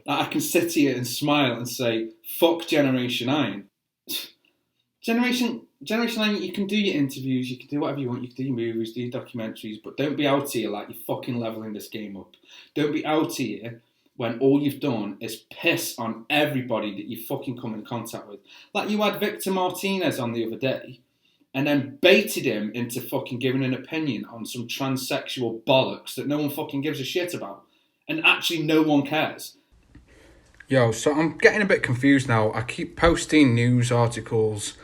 Like, I can sit here and smile and say, fuck Generation Iron. Generation Iron, you can do your interviews, you can do whatever you want, you can do your movies, do your documentaries, but don't be out here like you're fucking levelling this game up. Don't be out here when all you've done is piss on everybody that you fucking come in contact with. Like you had Victor Martinez on the other day, and then baited him into fucking giving an opinion on some transsexual bollocks that no one fucking gives a shit about. And actually no one cares. Yo, so I'm getting a bit confused now. I keep posting news articles,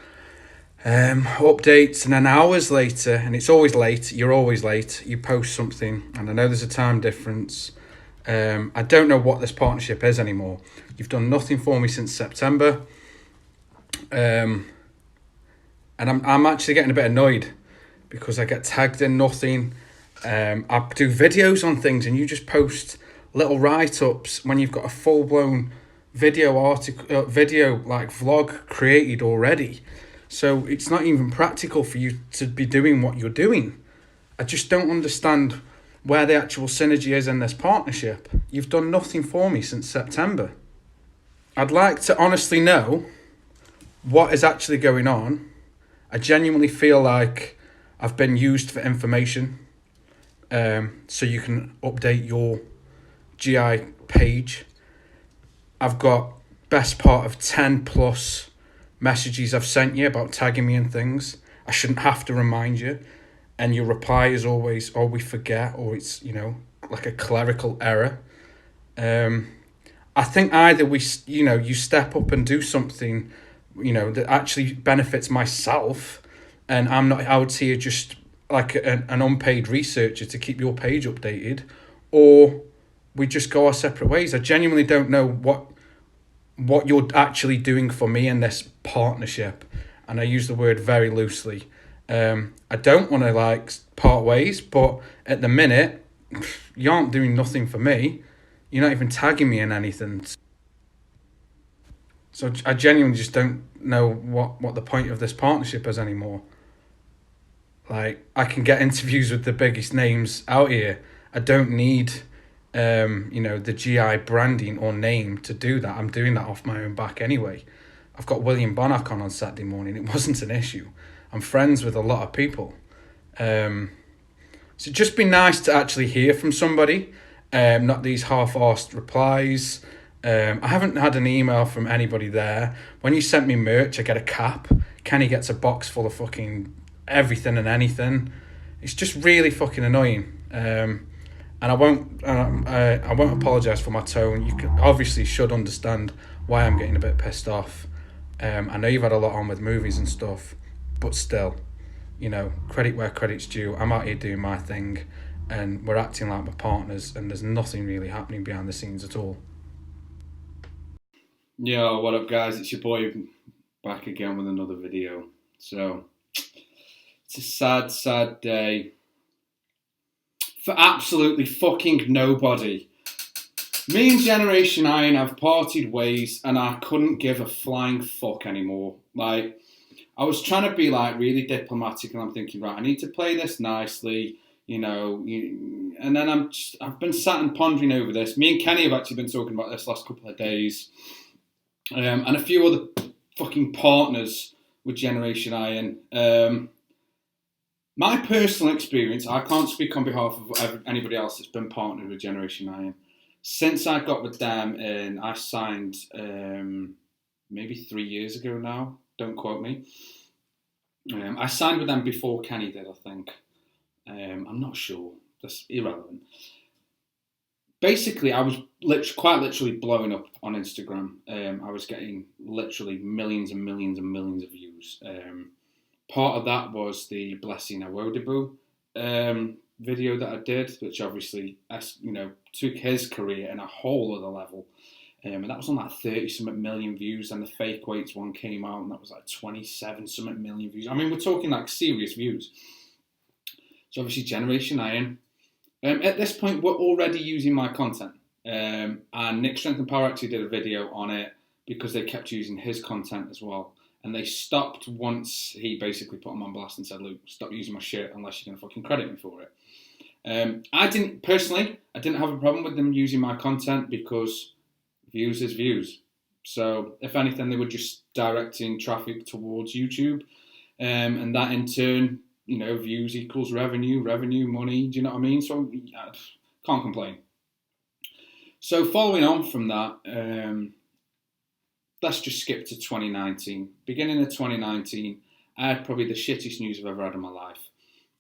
updates, and then hours later, and it's always late, you're always late, you post something, and I know there's a time difference. I don't know what this partnership is anymore. You've done nothing for me since September. And I'm actually getting a bit annoyed because I get tagged in nothing. I do videos on things and you just post little write-ups when you've got a full-blown video like vlog created already. So it's not even practical for you to be doing what you're doing. I just don't understand where the actual synergy is in this partnership. You've done nothing for me since September. I'd like to honestly know what is actually going on. I genuinely feel like I've been used for information, so you can update your GI page. I've got best part of 10 plus messages I've sent you about tagging me in things. I shouldn't have to remind you. And your reply is always, oh, we forget, or it's, like a clerical error. I think either you step up and do something, that actually benefits myself, and I'm not out here just like an unpaid researcher to keep your page updated, or we just go our separate ways. I genuinely don't know what you're actually doing for me in this partnership, and I use the word very loosely. I don't want to part ways, but at the minute, you aren't doing nothing for me. You're not even tagging me in anything. So I genuinely just don't know what the point of this partnership is anymore. Like, I can get interviews with the biggest names out here. I don't need, the GI branding or name to do that. I'm doing that off my own back anyway. I've got William Bonac on Saturday morning. It wasn't an issue. I'm friends with a lot of people. So it'd just be nice to actually hear from somebody, not these half-arsed replies. I haven't had an email from anybody there. When you sent me merch, I get a cap. Kenny gets a box full of fucking everything and anything. It's just really fucking annoying. And I won't apologise for my tone. You obviously should understand why I'm getting a bit pissed off. I know you've had a lot on with movies and stuff, but still, credit where credit's due. I'm out here doing my thing, and we're acting like we're partners, and there's nothing really happening behind the scenes at all. Yo, what up, guys? It's your boy back again with another video. So, it's a sad, sad day for absolutely fucking nobody. Me and Generation Iron have parted ways, and I couldn't give a flying fuck anymore. Like, I was trying to be really diplomatic, and I'm thinking, right, I need to play this nicely, and then I've been sat and pondering over this. Me and Kenny have actually been talking about this last couple of days, and a few other fucking partners with Generation Iron. My personal experience, I can't speak on behalf of anybody else that's been partnered with Generation Iron. Since I got with them and I signed maybe 3 years ago now, don't quote me. I signed with them before Kenny did, I think. I'm not sure. That's irrelevant. Basically, I was quite literally blowing up on Instagram. I was getting literally millions and millions and millions of views. Part of that was the Blessing Awodibu video that I did, which obviously, took his career in a whole other level. And that was on 30-something million views, and the Fake Weights one came out, and that was 27-something million views. I mean, we're talking serious views. So obviously, Generation Iron. At this point, we're already using my content. And Nick Strength and Power actually did a video on it because they kept using his content as well. And they stopped once he basically put him on blast and said, "Luke, stop using my shit unless you're going to fucking credit me for it." I didn't have a problem with them using my content because views is views. So if anything, they were just directing traffic towards YouTube, and that in turn, views equals revenue, money. Do you know what I mean? So I can't complain. So following on from that, let's just skip to 2019. Beginning of 2019, I had probably the shittest news I've ever had in my life.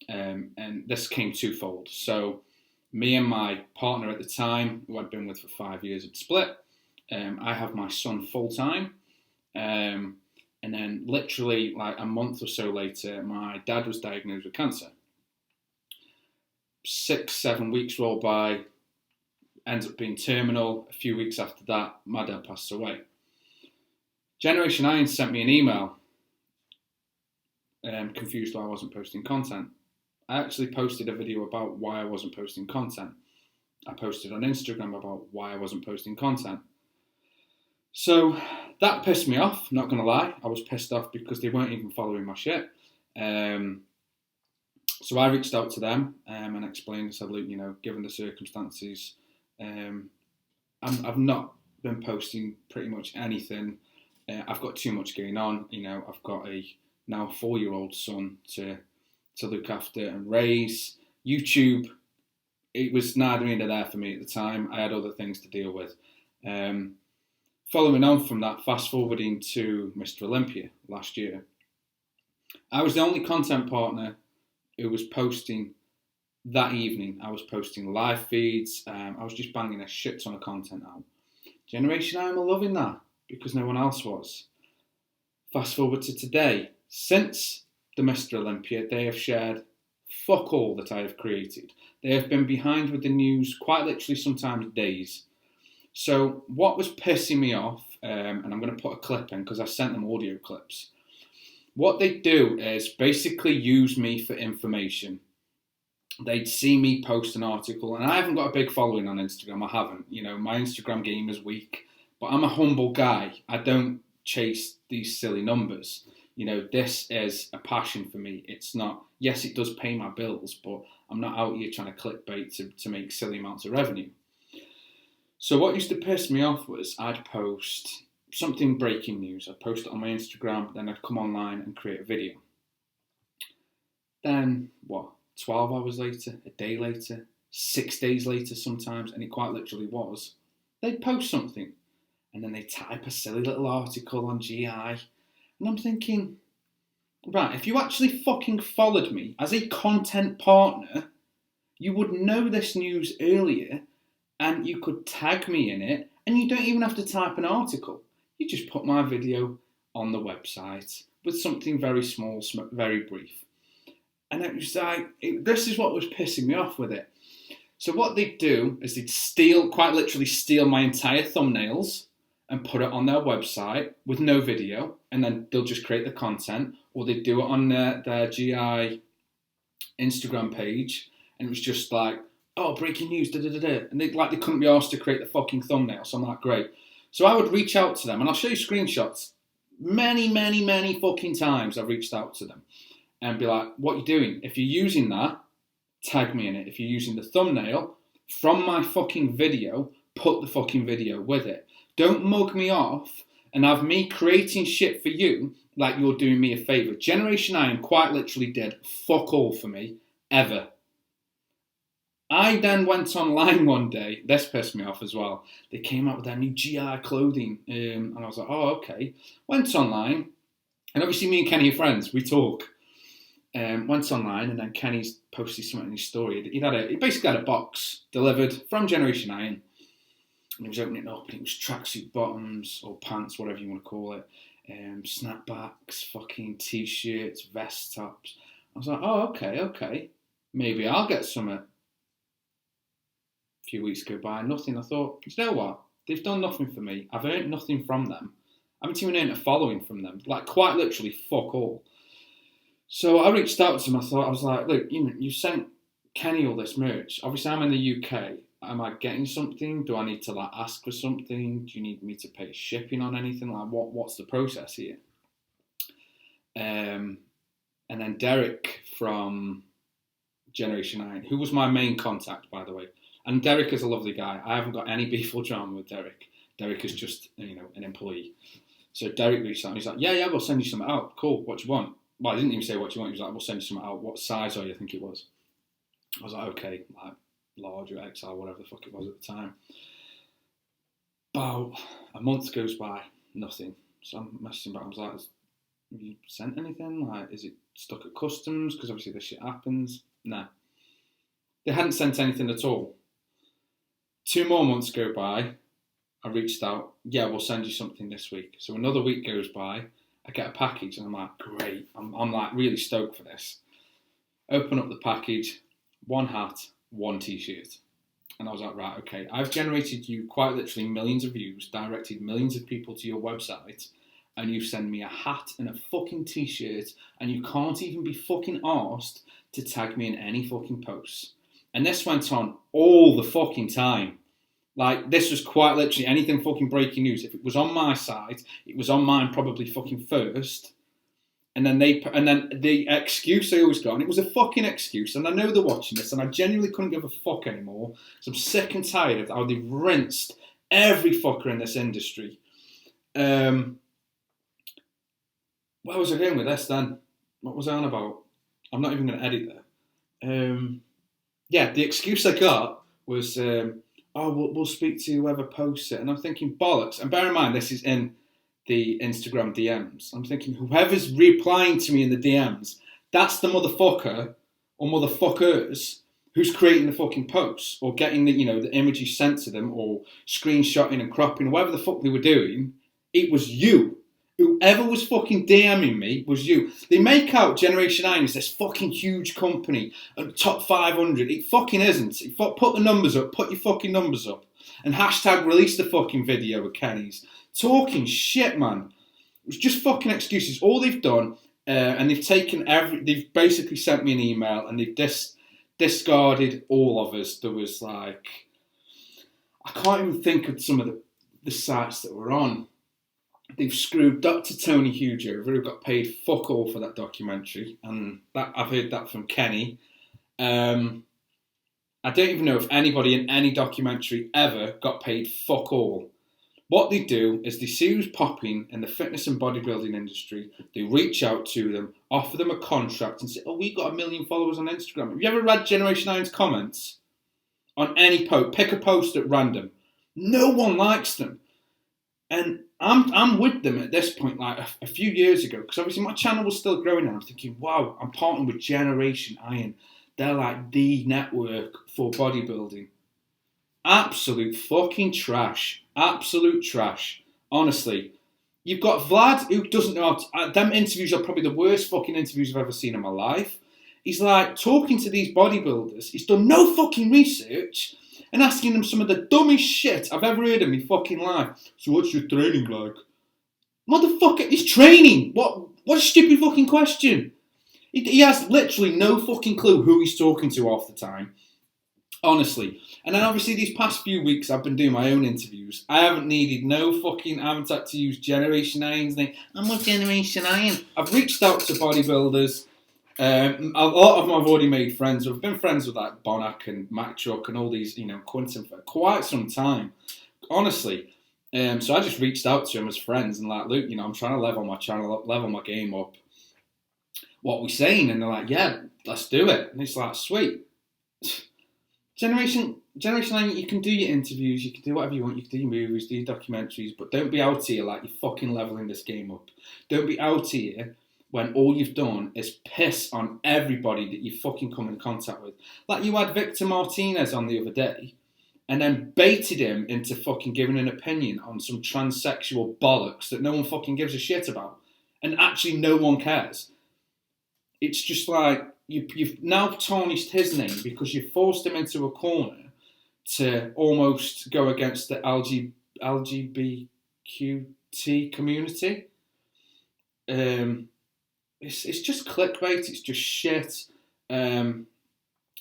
And this came twofold. So me and my partner at the time, who I'd been with for 5 years, had split. I have my son full time. And then literally like a month or so later, my dad was diagnosed with cancer. 6-7 weeks rolled by, ends up being terminal. A few weeks after that, my dad passed away. Generation Iron sent me an email, confused why I wasn't posting content. I actually posted a video about why I wasn't posting content. I posted on Instagram about why I wasn't posting content. So that pissed me off, not going to lie. I was pissed off because they weren't even following my shit. So I reached out to them and explained, I said, look, given the circumstances, I've not been posting pretty much anything. I've got too much going on. I've got a now 4-year-old son to look after and raise. YouTube, it was neither here nor there for me at the time. I had other things to deal with. Following on from that, fast forwarding to Mr. Olympia last year, I was the only content partner who was posting that evening. I was posting live feeds. I was just banging a shit ton of content out. Generation I am loving that because no one else was. Fast forward to today. Since the Mr. Olympia, they have shared fuck all that I have created. They have been behind with the news quite literally sometimes days. So what was pissing me off, and I'm going to put a clip in because I sent them audio clips. What they do is basically use me for information. They'd see me post an article, and I haven't got a big following on Instagram. I haven't. My Instagram game is weak, but I'm a humble guy. I don't chase these silly numbers. This is a passion for me. It's not, yes, it does pay my bills, but I'm not out here trying to clickbait to make silly amounts of revenue. So what used to piss me off was I'd post something breaking news. I'd post it on my Instagram, then I'd come online and create a video. Then, 12 hours later, a day later, 6 days later sometimes, and it quite literally was, they'd post something, and then they'd type a silly little article on GI, and I'm thinking, right, if you actually fucking followed me as a content partner, you would know this news earlier, and you could tag me in it, and you don't even have to type an article. You just put my video on the website with something very small, very brief. And it was like, this is what was pissing me off with it. So what they'd do is they'd quite literally steal my entire thumbnails and put it on their website with no video, and then they'll just create the content, or they'd do it on their GI Instagram page, and it was just like, oh, breaking news, and they couldn't be asked to create the fucking thumbnail. So I'm like, great. So I would reach out to them, and I'll show you screenshots. Many, many, many fucking times I've reached out to them and be like, what are you doing? If you're using that, tag me in it. If you're using the thumbnail from my fucking video, put the fucking video with it. Don't mug me off and have me creating shit for you like you're doing me a favour. Generation Iron quite literally did fuck all for me, ever. I then went online one day. This pissed me off as well. They came out with their new GI clothing, and I was like, oh, okay. Went online, and obviously me and Kenny are friends. We talk. Went online, and then Kenny's posted something in his story. He basically had a box delivered from Generation Iron, and he was opening it up, and it was tracksuit bottoms or pants, whatever you want to call it, snapbacks, fucking t-shirts, vest tops. I was like, oh, okay. Maybe I'll get some. Few weeks go by, nothing. I thought, you know what? They've done nothing for me. I've earned nothing from them. I haven't even earned a following from them. Quite literally, fuck all. So I reached out to them. I was like, look, you sent Kenny all this merch. Obviously, I'm in the UK. Am I getting something? Do I need to ask for something? Do you need me to pay shipping on anything? What's the process here? And then Derek from Generation 9, who was my main contact, by the way. And Derek is a lovely guy. I haven't got any beef or drama with Derek. Derek is just, an employee. So Derek reached out and he's like, yeah, we'll send you something out. Cool, what do you want? Well, I didn't even say what you want. He was like, we'll send you something out. What size are you? I think it was. I was like, okay, like large or XL, whatever the fuck it was at the time. About a month goes by, nothing. So I'm messaging back. I was like, have you sent anything? Like, is it stuck at customs? Because obviously this shit happens. Nah. They hadn't sent anything at all. 2 more months go by. I reached out. Yeah, we'll send you something this week. So another week goes by. I get a package and I'm like, great. I'm like really stoked for this. Open up the package. 1 hat, 1 t-shirt. And I was like, right, okay. I've generated you quite literally millions of views, directed millions of people to your website, and you send me a hat and a fucking t-shirt, and you can't even be fucking arsed to tag me in any fucking posts. And this went on all the fucking time. Like, this was quite literally anything fucking breaking news. If it was on my side, it was on mine probably fucking first. And then the excuse they always got, and it was a fucking excuse, and I know they're watching this, and I genuinely couldn't give a fuck anymore, because I'm sick and tired of how they've rinsed every fucker in this industry. Where was I going with this then? What was I on about? I'm not even going to edit there. Yeah, the excuse I got was, we'll speak to whoever posts it. And I'm thinking, bollocks. And bear in mind, this is in the Instagram DMs. I'm thinking, whoever's replying to me in the DMs, that's the motherfucker or motherfuckers who's creating the fucking posts or getting the, the images sent to them or screenshotting and cropping, whatever the fuck they were doing. It was you. Whoever was fucking DMing me was you. They make out Generation 9 is this fucking huge company, top 500. It fucking isn't. Put the numbers up. Put your fucking numbers up. And hashtag release the fucking video with Kenny's. Talking shit, man. It was just fucking excuses. All they've done, and they've basically sent me an email and they've discarded all of us. There was like, I can't even think of some of the sites that were on. They've screwed Dr. Tony Hughes over, who got paid fuck all for that documentary, and that I've heard that from Kenny. I don't even know if anybody in any documentary ever got paid fuck all. What they do is they see who's popping in the fitness and bodybuilding industry, they reach out to them, offer them a contract and say, we got 1 million followers on Instagram. Have you ever read Generation 9's comments? On any post, pick a post at random. No one likes them. And I'm with them at this point, like a few years ago, because obviously my channel was still growing and I'm thinking, wow, I'm partnering with Generation Iron. They're like the network for bodybuilding. Absolute fucking trash. Absolute trash. Honestly. You've got Vlad, who doesn't know how to... them interviews are probably the worst fucking interviews I've ever seen in my life. He's like talking to these bodybuilders. He's done no fucking research and asking them some of the dumbest shit I've ever heard in my fucking life. So what's your training like? Motherfucker, it's training. What a stupid fucking question. He has literally no fucking clue who he's talking to half the time. Honestly. And then obviously these past few weeks I've been doing my own interviews. I haven't had to use Generation Iron's name. I'm with Generation Iron. I've reached out to bodybuilders. A lot of them I've already made friends with. I've been friends with like Bonac and Mac Chuck and all these, Quentin for quite some time. Honestly. So I just reached out to them as friends and like, Luke, I'm trying to level my channel up, level my game up. What we saying? And they're like, yeah, let's do it. And it's like, sweet. Generation 9, you can do your interviews, you can do whatever you want, you can do your movies, do your documentaries, but don't be out here like you're fucking leveling this game up. Don't be out here when all you've done is piss on everybody that you fucking come in contact with. Like you had Victor Martinez on the other day, and then baited him into fucking giving an opinion on some transsexual bollocks that no one fucking gives a shit about. And actually no one cares. It's just like, you've now tarnished his name because you've forced him into a corner to almost go against the LGBTQT community. It's just clickbait. It's just shit. And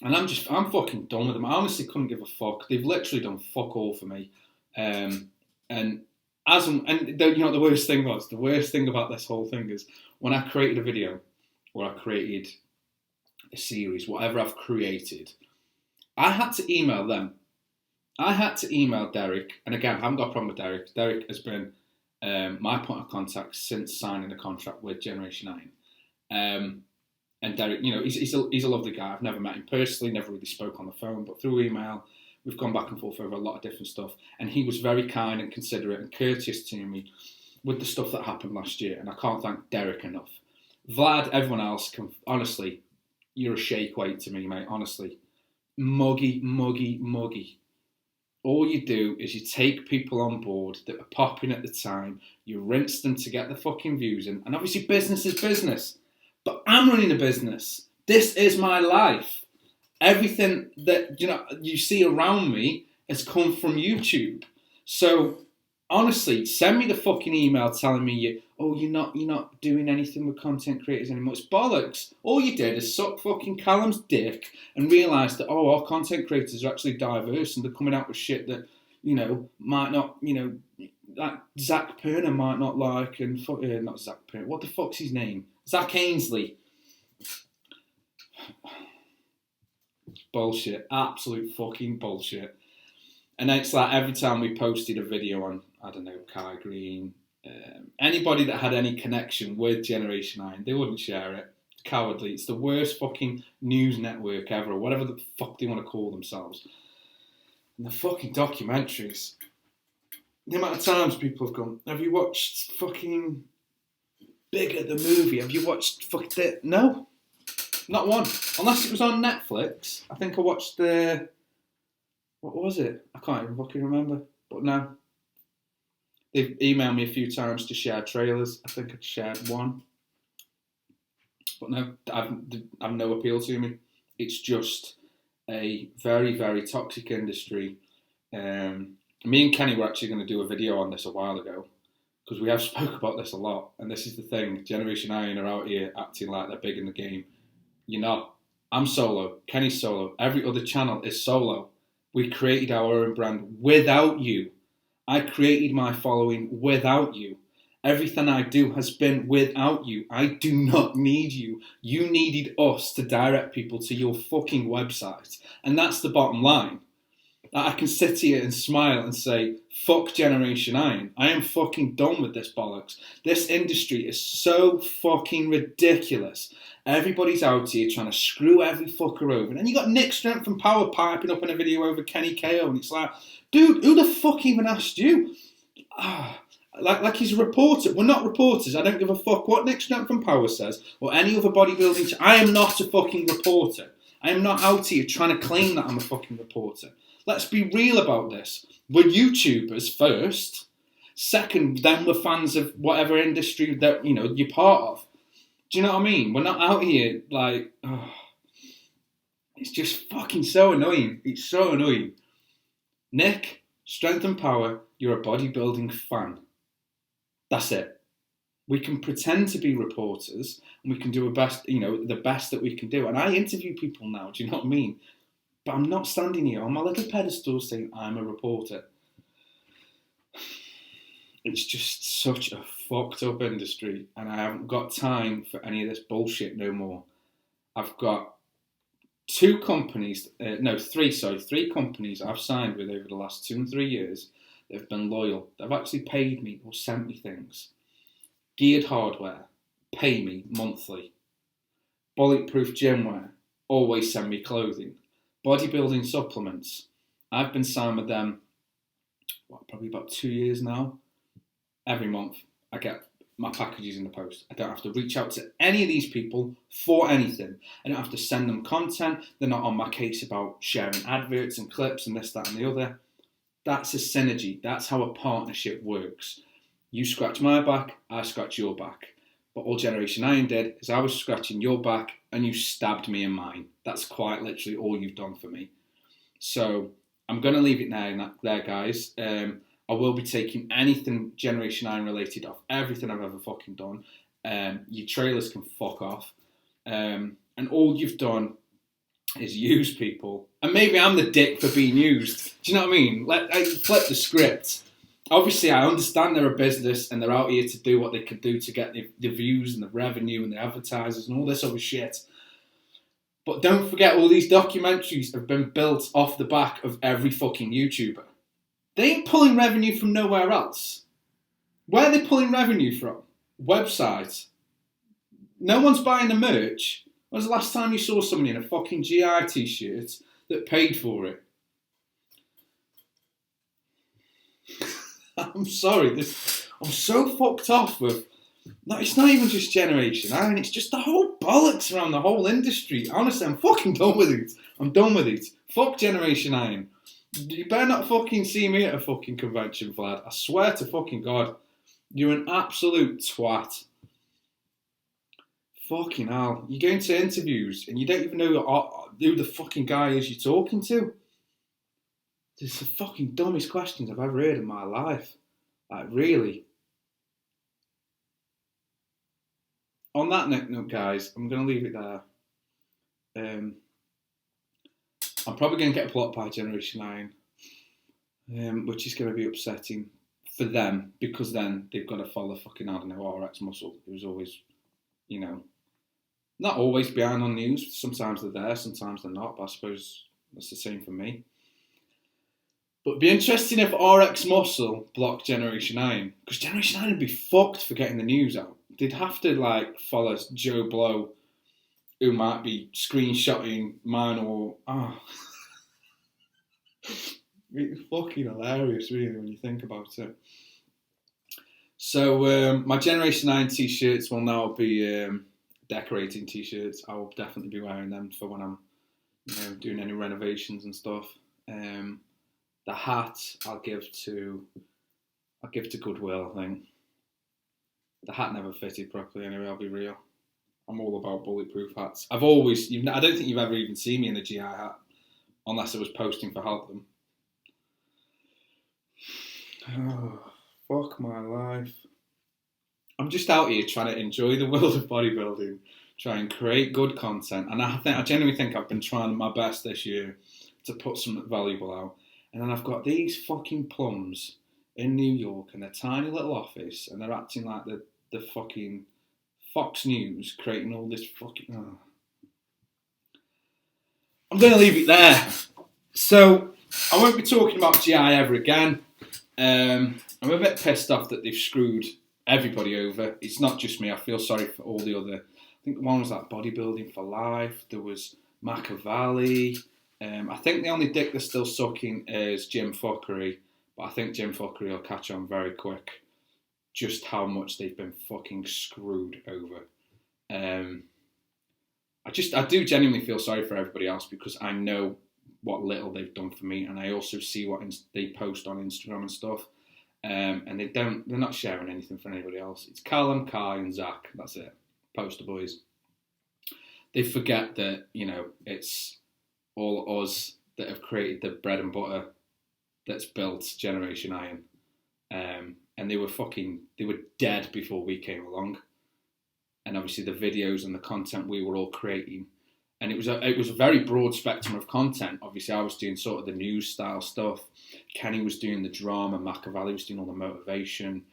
I'm fucking done with them. I honestly couldn't give a fuck. They've literally done fuck all for me. The worst thing about this whole thing is when I created a video or I created a series, whatever I've created, I had to email them I had to email Derek, and again, I haven't got a problem with Derek. Derek has been my point of contact since signing the contract with Generation 9. And Derek, he's a lovely guy. I've never met him personally, never really spoke on the phone, but through email, we've gone back and forth over a lot of different stuff. And he was very kind and considerate and courteous to me with the stuff that happened last year. And I can't thank Derek enough. Vlad, everyone else, honestly, you're a shake weight to me, mate. Honestly, muggy. All you do is you take people on board that are popping at the time, you rinse them to get the fucking views in, and obviously business is business. But I'm running a business. This is my life. Everything that you see around me has come from YouTube. So honestly, send me the fucking email telling me you're not doing anything with content creators anymore. It's bollocks. All you did is suck fucking Callum's dick and realise that our content creators are actually diverse and they're coming out with shit that might not like Zach Perner might not like, and not Zach Perner. What the fuck's his name? Zach Ainsley. Bullshit. Absolute fucking bullshit. And then it's like every time we posted a video on, I don't know, Kai Green, anybody that had any connection with Generation 9, they wouldn't share it. Cowardly. It's the worst fucking news network ever, or whatever the fuck they want to call themselves. And the fucking documentaries. The amount of times people have gone, have you watched fucking Bigger, the movie? Have you watched fucking it? No. Not one. Unless it was on Netflix. I think I watched what was it? I can't even fucking remember. But no. They've emailed me a few times to share trailers. I think I shared one. But no, I've no appeal to me. It's just a very, very toxic industry. Me and Kenny were actually going to do a video on this a while ago, because we have spoke about this a lot. And this is the thing. Generation 9 are out here acting like they're big in the game. You're not. I'm solo. Kenny's solo. Every other channel is solo. We created our own brand without you. I created my following without you. Everything I do has been without you. I do not need you. You needed us to direct people to your fucking website. And that's the bottom line. I can sit here and smile and say, fuck Generation 9. I am fucking done with this bollocks. This industry is so fucking ridiculous. Everybody's out here trying to screw every fucker over. And then you got Nick Strength from Power piping up in a video over Kenny KO. And it's like, dude, who the fuck even asked you? Like he's a reporter. We're not reporters. I don't give a fuck what Nick Strength from Power says or any other bodybuilding. I am not a fucking reporter. I am not out here trying to claim that I'm a fucking reporter. Let's be real about this. We're YouTubers first. Second, then we're fans of whatever industry that you're part of. Do you know what I mean? We're not out here like, it's just fucking so annoying. It's so annoying. Nick, Strength and Power, you're a bodybuilding fan. That's it. We can pretend to be reporters and we can do the best that we can do. And I interview people now, do you know what I mean? But I'm not standing here on my little pedestal saying I'm a reporter. It's just such a fucked up industry, and I haven't got time for any of this bullshit no more. I've got three companies I've signed with over the last 2 and 3 years that have been loyal. They've actually paid me or sent me things. Geared Hardware, pay me monthly. Bulletproof Gymwear, always send me clothing. Bodybuilding supplements, I've been signed with them, probably about 2 years now. Every month I get my packages in the post. I don't have to reach out to any of these people for anything. I don't have to send them content. They're not on my case about sharing adverts and clips and this, that and the other. That's a synergy. That's how a partnership works. You scratch my back, I scratch your back. But all Generation 9 did is I was scratching your back and you stabbed me in mine. That's quite literally all you've done for me. So I'm going to leave it there, guys. I will be taking anything Generation 9 related off everything I've ever fucking done. Your trailers can fuck off. And all you've done is use people. And maybe I'm the dick for being used. Do you know what I mean? I flip the script. Obviously, I understand they're a business and they're out here to do what they can do to get the views and the revenue and the advertisers and all this other shit. But don't forget, all these documentaries have been built off the back of every fucking YouTuber. They ain't pulling revenue from nowhere else. Where are they pulling revenue from? Websites. No one's buying the merch. When was the last time you saw someone in a fucking GI t-shirt that paid for it? I'm sorry, I'm so fucked off with... No, it's not even just Generation Iron, it's just the whole bollocks around the whole industry. Honestly, I'm fucking done with it. I'm done with it. Fuck Generation Iron. You better not fucking see me at a fucking convention, Vlad. I swear to fucking God. You're an absolute twat. Fucking hell. You go into interviews and you don't even know who the fucking guy is you're talking to. It's the fucking dumbest questions I've ever heard in my life. Like, really. On that note, guys, I'm going to leave it there. I'm probably going to get blocked by Generation 9, which is going to be upsetting for them, because then they've got to follow fucking, I don't know, RX Muscle, who's always, you know, not always behind on news. Sometimes they're there, sometimes they're not, but I suppose that's the same for me. But it'd be interesting if RX Muscle blocked Generation 9, because Generation 9 would be fucked for getting the news out. They'd have to, like, follow Joe Blow, who might be screenshotting mine or... It's fucking hilarious, really, when you think about it. So, my Generation 9 t-shirts will now be decorating t-shirts. I will definitely be wearing them for when I'm, doing any renovations and stuff. The hat I'll give to Goodwill, I think. The hat never fitted properly anyway, I'll be real. I'm all about bulletproof hats. I don't think you've ever even seen me in a GI hat, unless I was posting for Help Them. Oh, fuck my life. I'm just out here trying to enjoy the world of bodybuilding, try and create good content, and I genuinely think I've been trying my best this year to put something valuable out. And then I've got these fucking plums in New York in a tiny little office, and they're acting like the fucking Fox News, creating all this fucking... Oh. I'm going to leave it there. So, I won't be talking about GI ever again. I'm a bit pissed off that they've screwed everybody over. It's not just me. I feel sorry for all the other... I think one was like Bodybuilding for Life. There was Machiavelli. I think the only dick they're still sucking is Jim Fuckery. But I think Jim Fuckery will catch on very quick. Just how much they've been fucking screwed over. I do genuinely feel sorry for everybody else, because I know what little they've done for me, and I also see what they post on Instagram and stuff, and they're not sharing anything for anybody else. It's Callum, Kai, and Zach. That's it. Poster boys. They forget that it's all us that have created the bread and butter that's built Generation Iron. And they were dead before we came along. And obviously the videos and the content we were all creating, and it was a very broad spectrum of content. Obviously I was doing sort of the news style stuff. Kenny was doing the drama. Machiavelli was doing all the motivation.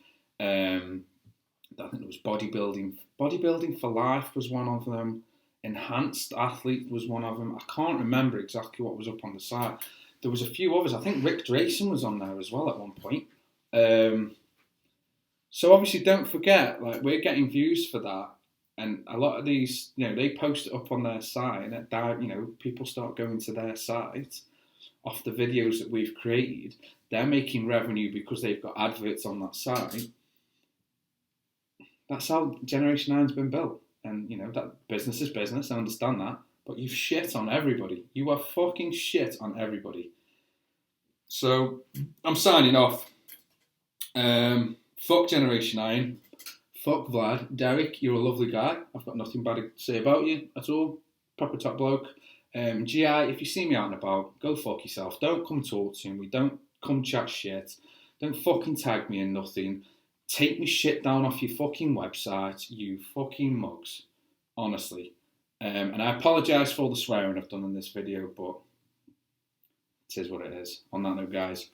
I think there was bodybuilding. Bodybuilding for Life was one of them. Enhanced Athlete was one of them. I can't remember exactly what was up on the site. There was a few others. I think Rick Drayson was on there as well at one point. So obviously don't forget, like, we're getting views for that. And a lot of these, they post it up on their site, and people start going to their site off the videos that we've created. They're making revenue because they've got adverts on that site. That's how Generation 9's been built. And, that business is business, I understand that. But you've shit on everybody. You are fucking shit on everybody. So, I'm signing off. Fuck Generation 9. Fuck Vlad. Derek, you're a lovely guy. I've got nothing bad to say about you at all. Proper top bloke. GI, if you see me out and about, go fuck yourself. Don't come talk to me. Don't come chat shit. Don't fucking tag me in nothing. Take me shit down off your fucking website, you fucking mugs. Honestly. And I apologise for all the swearing I've done in this video, but it is what it is. On that note, guys,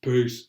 peace.